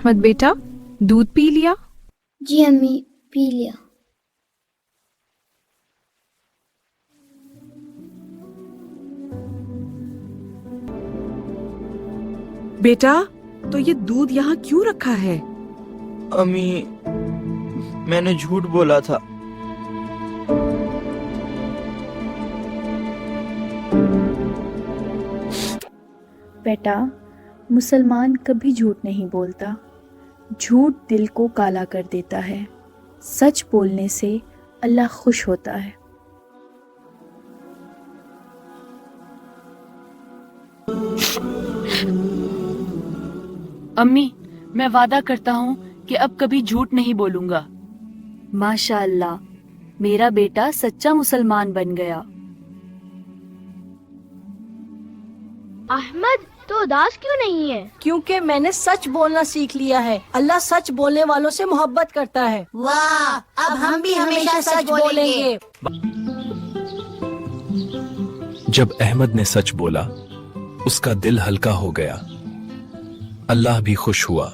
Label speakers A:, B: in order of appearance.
A: احمد بیٹا دودھ پی لیا؟
B: جی امی پی لیا۔
C: بیٹا تو یہ دودھ یہاں کیوں رکھا ہے؟
D: امی میں نے جھوٹ بولا تھا۔
E: بیٹا مسلمان کبھی جھوٹ نہیں بولتا، جھوٹ دل کو کالا کر دیتا ہے، سچ بولنے سے اللہ خوش ہوتا ہے۔
F: امی میں وعدہ کرتا ہوں کہ اب کبھی جھوٹ نہیں بولوں گا۔
E: ماشاء اللہ، میرا بیٹا سچا مسلمان بن گیا۔
B: احمد تو اداس کیوں نہیں ہے؟
G: کیونکہ میں نے سچ بولنا سیکھ لیا ہے۔ اللہ سچ بولنے والوں سے محبت کرتا ہے۔
H: واہ، اب ہم بھی ہمیشہ سچ بولیں گے۔
I: جب احمد نے سچ بولا اس کا دل ہلکا ہو گیا، اللہ بھی خوش ہوا۔